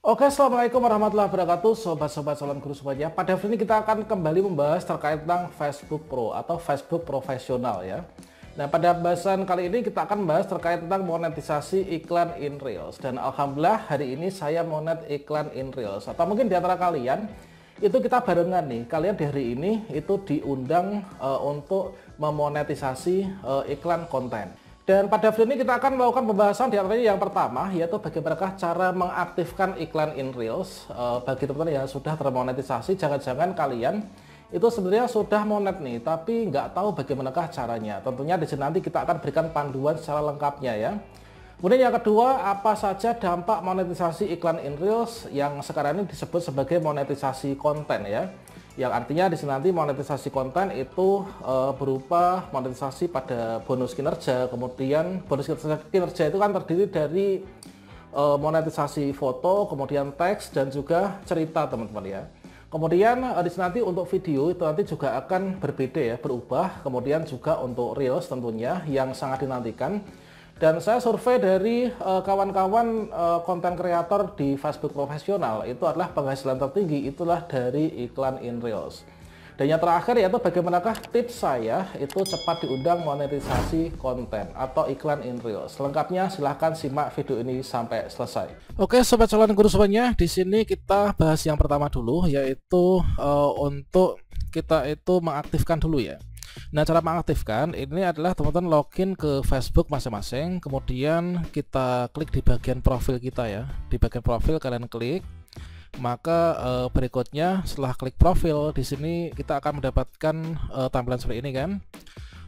Oke, assalamualaikum warahmatullahi wabarakatuh, sobat-sobat salam guru semuanya. Pada video ini kita akan kembali membahas terkait tentang Facebook Pro atau Facebook profesional ya. Nah, pada bahasan kali ini kita akan membahas terkait tentang monetisasi iklan in Reels. Dan alhamdulillah hari ini saya monet iklan in Reels. Atau mungkin di antara kalian itu kita barengan nih. Kalian di hari ini itu diundang untuk memonetisasi iklan konten. Dan pada video ini kita akan melakukan pembahasan di antaranya yang pertama, yaitu bagaimana cara mengaktifkan iklan in Reels. Bagi teman-teman yang sudah termonetisasi, jangan-jangan kalian itu sebenarnya sudah monet nih, tapi nggak tahu bagaimanakah caranya. Tentunya di sini nanti kita akan berikan panduan secara lengkapnya ya. Kemudian yang kedua, apa saja dampak monetisasi iklan in Reels yang sekarang ini disebut sebagai monetisasi konten ya. Yang artinya di sini nanti monetisasi konten itu berupa monetisasi pada bonus kinerja. Kemudian bonus kinerja itu kan terdiri dari monetisasi foto, kemudian teks dan juga cerita teman-teman ya. Kemudian di sini nanti untuk video itu nanti juga akan berbeda ya, berubah. Kemudian juga untuk Reels tentunya yang sangat dinantikan. Dan saya survei dari kawan-kawan konten kreator di Facebook profesional, itu adalah penghasilan tertinggi itulah dari iklan in Reels. Dan yang terakhir yaitu bagaimanakah tips saya itu cepat diundang monetisasi konten atau iklan in Reels. Selengkapnya silahkan simak video ini sampai selesai. Oke, sobat calon guru semuanya, di sini kita bahas yang pertama dulu, yaitu untuk kita itu mengaktifkan dulu ya. Nah, cara mengaktifkan ini adalah teman-teman login ke Facebook masing-masing, kemudian kita klik di bagian profil kita ya. Di bagian profil kalian klik, maka berikutnya setelah klik profil di sini kita akan mendapatkan tampilan seperti ini kan.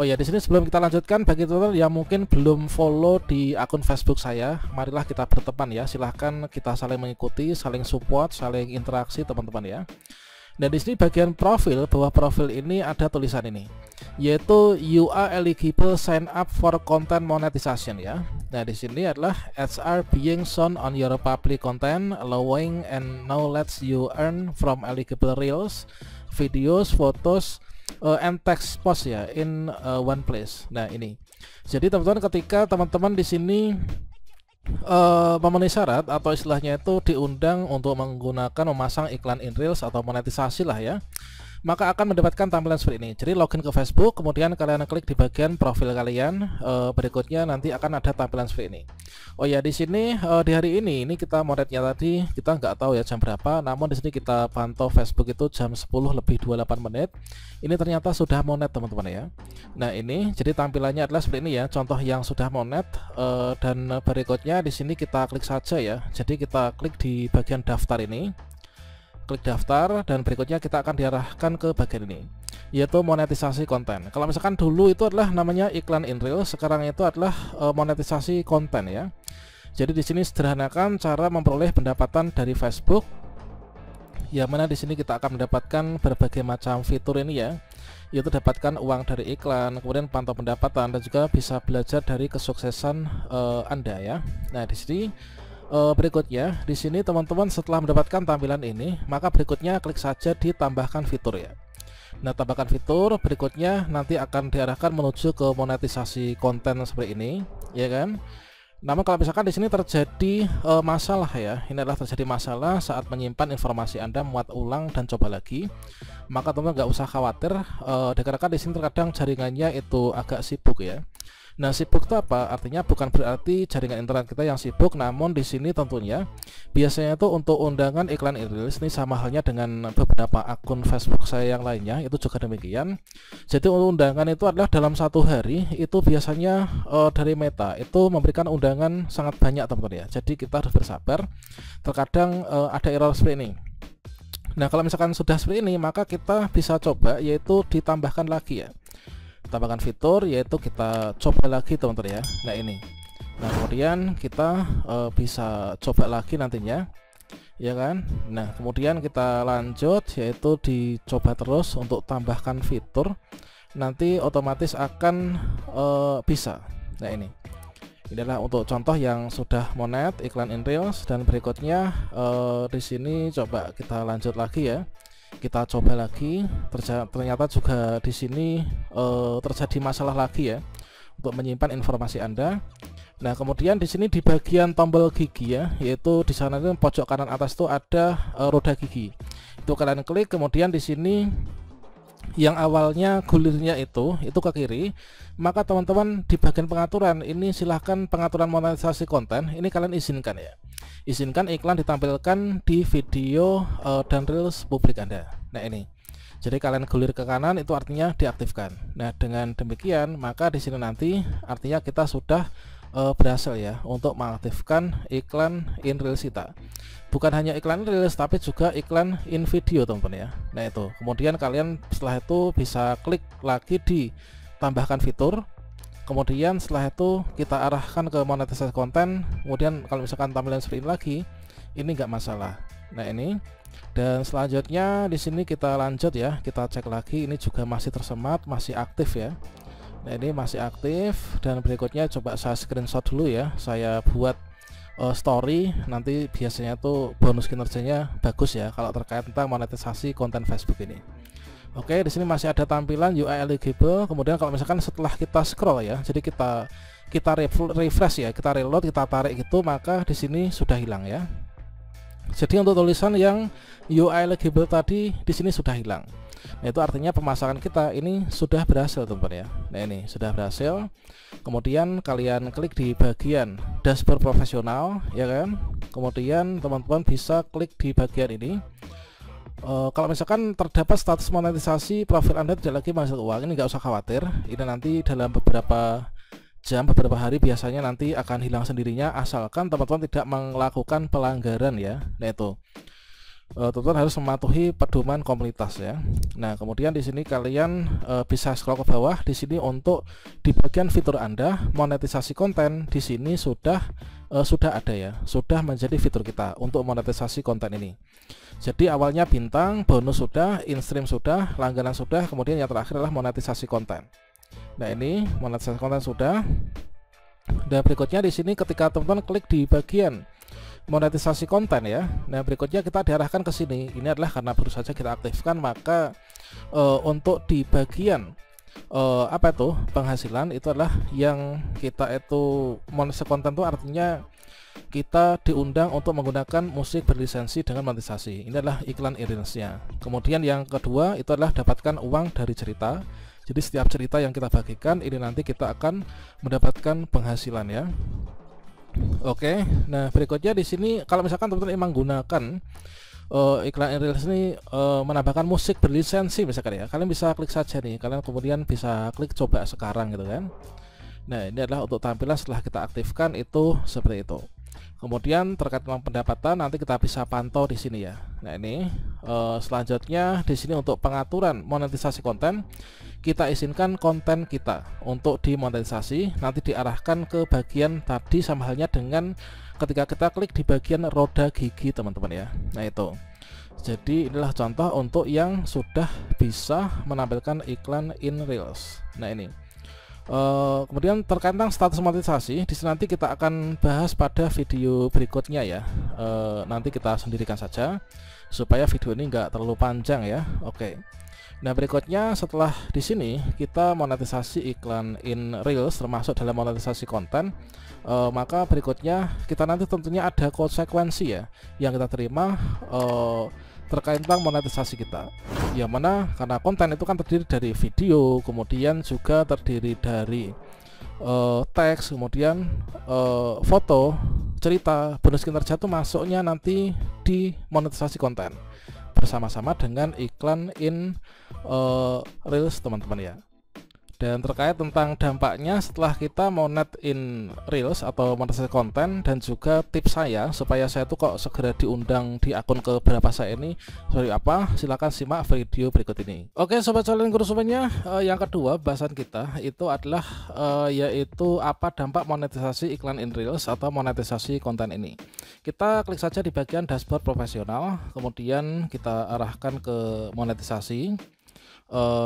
Oh ya, di sini sebelum kita lanjutkan, bagi teman-teman yang mungkin belum follow di akun Facebook saya, marilah kita berteman ya. Silahkan kita saling mengikuti, saling support, saling interaksi teman-teman ya. Dan di sini bagian profil, bawah profil ini ada tulisan ini, yaitu you are eligible sign up for content monetization ya. Nah, di sini adalah ads are being shown on your public content, allowing and now lets you earn from eligible reels, videos, photos, and text post ya in one place. Nah, ini. Jadi teman-teman, ketika teman-teman di sini memenuhi syarat atau istilahnya itu diundang untuk menggunakan memasang iklan in Reels atau monetisasi lah ya, maka akan mendapatkan tampilan seperti ini. Jadi login ke Facebook, kemudian kalian klik di bagian profil kalian, berikutnya nanti akan ada tampilan seperti ini. Oh ya, di sini di hari ini kita monetnya tadi kita nggak tahu ya jam berapa, namun di sini kita pantau Facebook itu jam 10:28. Ini ternyata sudah monet teman-teman ya. Nah, ini jadi tampilannya adalah seperti ini ya, contoh yang sudah monet, dan berikutnya di sini kita klik saja ya. Jadi kita klik di bagian daftar ini. Klik daftar dan berikutnya kita akan diarahkan ke bagian ini, yaitu monetisasi konten. Kalau misalkan dulu itu adalah namanya iklan in Reels, sekarang itu adalah monetisasi konten ya. Jadi di sini sederhanakan cara memperoleh pendapatan dari Facebook, yang mana di sini kita akan mendapatkan berbagai macam fitur ini ya, yaitu dapatkan uang dari iklan, kemudian pantau pendapatan, dan juga bisa belajar dari kesuksesan Anda ya. Nah, di sini berikutnya di sini teman-teman setelah mendapatkan tampilan ini, maka berikutnya klik saja di tambahkan fitur ya. Nah, tambahkan fitur berikutnya nanti akan diarahkan menuju ke monetisasi konten seperti ini ya kan. Namun kalau misalkan di sini terjadi masalah ya, ini adalah terjadi masalah saat menyimpan informasi Anda, muat ulang dan coba lagi, maka teman-teman nggak usah khawatir, dikarenakan di sini terkadang jaringannya itu agak sibuk ya. Nah, sibuk itu apa? Artinya bukan berarti jaringan internet kita yang sibuk, namun di sini tentunya biasanya itu untuk undangan iklan in Reels ini sama halnya dengan beberapa akun Facebook saya yang lainnya, itu juga demikian. Jadi untuk undangan itu adalah dalam satu hari itu biasanya dari Meta itu memberikan undangan sangat banyak teman-teman ya. Jadi kita harus bersabar. Terkadang ada error seperti ini. Nah, kalau misalkan sudah seperti ini, maka kita bisa coba yaitu ditambahkan lagi ya. Tambahkan fitur, yaitu kita coba lagi teman-teman ya. Nah, ini. Nah, kemudian kita bisa coba lagi nantinya ya kan. Nah, kemudian kita lanjut yaitu dicoba terus untuk tambahkan fitur, nanti otomatis akan bisa. Nah, ini adalah untuk contoh yang sudah monet iklan in Reels. Dan berikutnya di sini coba kita lanjut lagi ya. Kita coba lagi, ternyata juga di sini terjadi masalah lagi ya untuk menyimpan informasi Anda. Nah, kemudian di sini di bagian tombol gigi ya, yaitu di sana itu pojok kanan atas itu ada roda gigi. Itu kalian klik, kemudian di sini yang awalnya gulirnya itu ke kiri, maka teman-teman di bagian pengaturan ini silahkan pengaturan monetisasi konten ini kalian izinkan ya. Izinkan iklan ditampilkan di video dan reels publik Anda. Nah, ini. Jadi kalian gulir ke kanan itu artinya diaktifkan. Nah, dengan demikian maka di sini nanti artinya kita sudah berhasil ya untuk mengaktifkan iklan in reels kita. Bukan hanya iklan reels tapi juga iklan in video teman-teman ya. Nah, itu kemudian kalian setelah itu bisa klik lagi di tambahkan fitur, kemudian setelah itu kita arahkan ke monetisasi konten. Kemudian kalau misalkan tampilan seperti ini lagi, ini nggak masalah. Nah, ini dan selanjutnya di sini kita lanjut ya, kita cek lagi ini juga masih tersemat, masih aktif ya. Nah, ini masih aktif dan berikutnya coba saya screenshot dulu ya, saya buat story, nanti biasanya tuh bonus kinerjanya bagus ya kalau terkait tentang monetisasi konten Facebook ini. Oke, di sini masih ada tampilan UI eligible. Kemudian kalau misalkan setelah kita scroll ya, jadi kita refresh ya, kita reload, kita tarik gitu, maka di sini sudah hilang ya. Jadi untuk tulisan yang UI eligible tadi di sini sudah hilang. Nah, itu artinya pemasangan kita ini sudah berhasil teman-teman ya. Nah, ini sudah berhasil. Kemudian kalian klik di bagian dashboard profesional ya kan. Kemudian teman-teman bisa klik di bagian ini. Kalau misalkan terdapat status monetisasi profil Anda tidak lagi menghasilkan uang, ini nggak usah khawatir. Ini nanti dalam beberapa jam, beberapa hari biasanya nanti akan hilang sendirinya asalkan teman-teman tidak melakukan pelanggaran ya. Nah, itu teman-teman harus mematuhi pedoman komunitas ya. Nah, kemudian di sini kalian bisa scroll ke bawah. Di sini untuk di bagian fitur Anda monetisasi konten di sini sudah ada ya, sudah menjadi fitur kita untuk monetisasi konten ini. Jadi awalnya bintang, bonus sudah, in-stream sudah, langganan sudah, kemudian yang terakhir adalah monetisasi konten. Nah, ini monetisasi konten sudah. Dan berikutnya di sini ketika teman-teman klik di bagian monetisasi konten ya. Nah, berikutnya kita diarahkan ke sini. Ini adalah karena baru saja kita aktifkan, maka untuk di bagian apa itu penghasilan itu adalah yang kita itu monetisasi konten itu artinya kita diundang untuk menggunakan musik berlisensi dengan monetisasi. Ini adalah iklan reelsnya. Kemudian yang kedua itu adalah dapatkan uang dari cerita. Jadi setiap cerita yang kita bagikan ini nanti kita akan mendapatkan penghasilan ya. Oke, nah berikutnya di sini kalau misalkan teman-teman emang gunakan iklan reels ini menambahkan musik berlisensi misalkan ya, kalian bisa klik saja nih, kalian kemudian bisa klik coba sekarang gitu kan. Nah, ini adalah untuk tampilan setelah kita aktifkan itu seperti itu. Kemudian terkait dengan pendapatan nanti kita bisa pantau di sini ya. Nah, ini selanjutnya di sini untuk pengaturan monetisasi konten, kita izinkan konten kita untuk dimonetisasi, nanti diarahkan ke bagian tadi sama halnya dengan ketika kita klik di bagian roda gigi teman-teman ya. Nah, itu. Jadi inilah contoh untuk yang sudah bisa menampilkan iklan in reels. Nah, ini. Kemudian terkait tentang status monetisasi di sini nanti kita akan bahas pada video berikutnya ya. Nanti kita sendirikan saja supaya video ini enggak terlalu panjang ya. Oke. Nah, berikutnya setelah di sini kita monetisasi iklan in reels termasuk dalam monetisasi konten, maka berikutnya kita nanti tentunya ada konsekuensi ya yang kita terima terkait tentang monetisasi kita, yang mana karena konten itu kan terdiri dari video, kemudian juga terdiri dari teks, kemudian foto, cerita, bonus kinerja itu masuknya nanti di monetisasi konten bersama-sama dengan iklan in reels teman-teman ya. Dan terkait tentang dampaknya setelah kita monet in reels atau monetisasi konten, dan juga tips saya supaya saya tuh kok segera diundang di akun ke berapa saya ini sorry apa, silahkan simak video berikut ini. Oke sobat cuan guru semuanya, yang kedua bahasan kita itu adalah yaitu apa dampak monetisasi iklan in reels atau monetisasi konten ini. Kita klik saja di bagian dashboard profesional, kemudian kita arahkan ke monetisasi.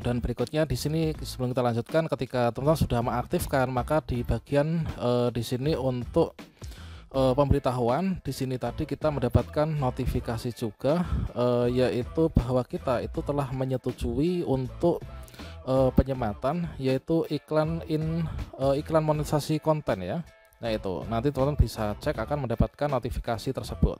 Dan berikutnya di sini sebelum kita lanjutkan, ketika teman-teman sudah mengaktifkan, maka di bagian di sini untuk pemberitahuan di sini tadi kita mendapatkan notifikasi juga, yaitu bahwa kita itu telah menyetujui untuk penyematan yaitu iklan monetisasi konten ya. Nah itu nanti teman-teman bisa cek akan mendapatkan notifikasi tersebut.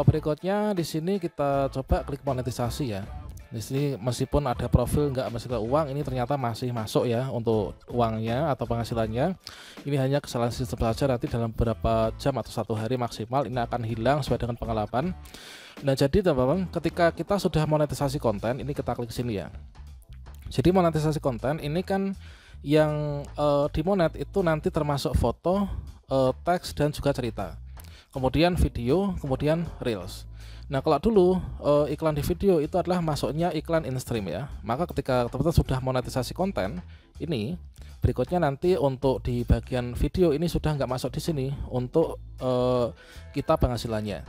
Berikutnya di sini kita coba klik monetisasi ya. Di sini meskipun ada profil nggak menghasilkan uang, ini ternyata masih masuk ya untuk uangnya atau penghasilannya. Ini hanya kesalahan sistem saja, nanti dalam beberapa jam atau 1 hari maksimal ini akan hilang sesuai dengan pengelapan. Nah jadi teman-teman, ketika kita sudah monetisasi konten, ini kita klik sini ya. Jadi monetisasi konten ini kan yang dimonet itu nanti termasuk foto, teks dan juga cerita. Kemudian video, kemudian reels. Nah kalau dulu iklan di video itu adalah masuknya iklan in-stream ya. Maka ketika teman-teman sudah monetisasi konten, ini berikutnya nanti untuk di bagian video ini sudah nggak masuk di sini untuk kita penghasilannya.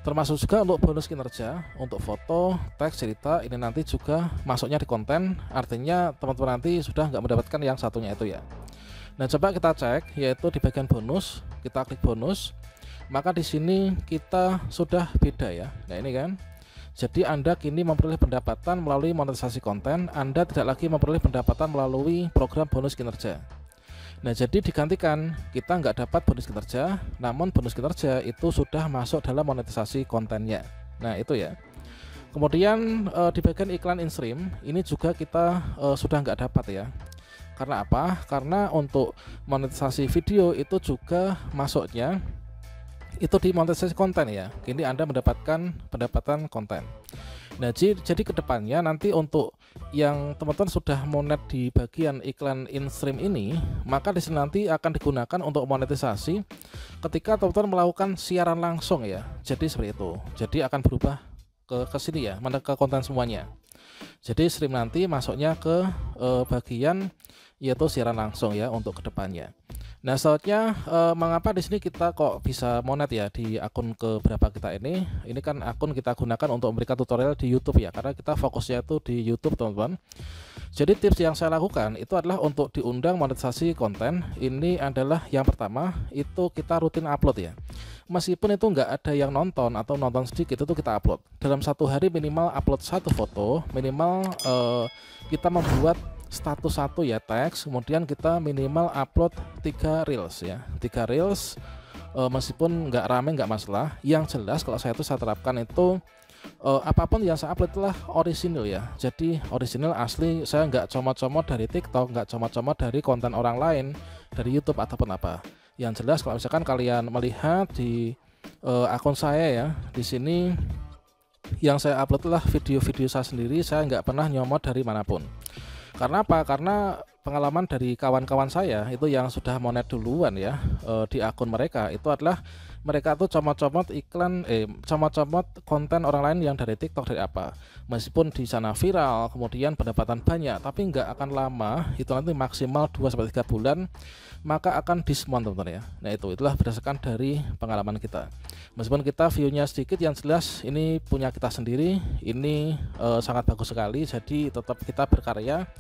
Termasuk juga untuk bonus kinerja, untuk foto, teks, cerita ini nanti juga masuknya di konten. Artinya teman-teman nanti sudah nggak mendapatkan yang satunya itu ya. Nah coba kita cek yaitu di bagian bonus, kita klik bonus. Maka di sini kita sudah beda ya. Nah ini kan. Jadi Anda kini memperoleh pendapatan melalui monetisasi konten, Anda tidak lagi memperoleh pendapatan melalui program bonus kinerja. Nah jadi digantikan, kita nggak dapat bonus kinerja, namun bonus kinerja itu sudah masuk dalam monetisasi kontennya. Nah itu ya. Kemudian di bagian iklan in-stream ini juga kita sudah nggak dapat ya. Karena apa? Karena untuk monetisasi video itu juga masuknya itu di monetisasi konten ya. Kini Anda mendapatkan pendapatan konten. Nah jadi kedepannya nanti untuk yang teman-teman sudah monet di bagian iklan in-stream ini, maka di sini nanti akan digunakan untuk monetisasi ketika teman-teman melakukan siaran langsung ya. Jadi seperti itu. Jadi akan berubah ke sini ya, mana ke konten semuanya. Jadi stream nanti masuknya ke bagian yaitu siaran langsung ya untuk kedepannya. Nah selanjutnya mengapa di sini kita kok bisa monet ya di akun keberapa kita ini? Ini kan akun kita gunakan untuk memberikan tutorial di YouTube ya, karena kita fokusnya itu di YouTube teman-teman. Jadi tips yang saya lakukan itu adalah untuk diundang monetisasi konten. Ini adalah yang pertama itu kita rutin upload ya. Meskipun itu nggak ada yang nonton atau nonton sedikit itu kita upload. Dalam 1 hari minimal upload 1 foto, minimal kita membuat status 1 ya teks, kemudian kita minimal upload 3 reels ya, 3 reels. Meskipun nggak rame nggak masalah, yang jelas kalau saya terapkan itu apapun yang saya upload itulah orisinil ya. Jadi orisinil asli, saya nggak comot-comot dari TikTok, nggak comot-comot dari konten orang lain, dari YouTube ataupun apa. Yang jelas kalau misalkan kalian melihat di akun saya ya, di sini yang saya upload itulah video-video saya sendiri, saya nggak pernah nyomot dari manapun. Karena apa? Karena pengalaman dari kawan-kawan saya itu yang sudah monet duluan ya di akun mereka itu adalah mereka tuh comot-comot iklan comot-comot konten orang lain yang dari TikTok dari apa. Meskipun di sana viral, kemudian pendapatan banyak, tapi nggak akan lama, itu nanti maksimal 2-3 bulan maka akan disemon teman-teman ya. Nah itulah berdasarkan dari pengalaman kita. Meskipun kita view-nya sedikit, yang jelas ini punya kita sendiri, ini sangat bagus sekali. Jadi tetap kita berkarya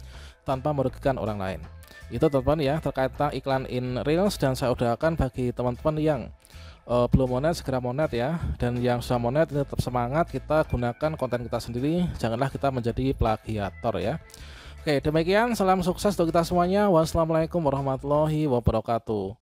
tanpa merugikan orang lain. Itu teman-teman ya terkait iklan in reels, dan saya udahakan bagi teman-teman yang belum monet segera monet ya, dan yang sudah monet ini tetap semangat, kita gunakan konten kita sendiri, janganlah kita menjadi plagiator ya. Oke demikian, salam sukses untuk kita semuanya. Wassalamualaikum warahmatullahi wabarakatuh.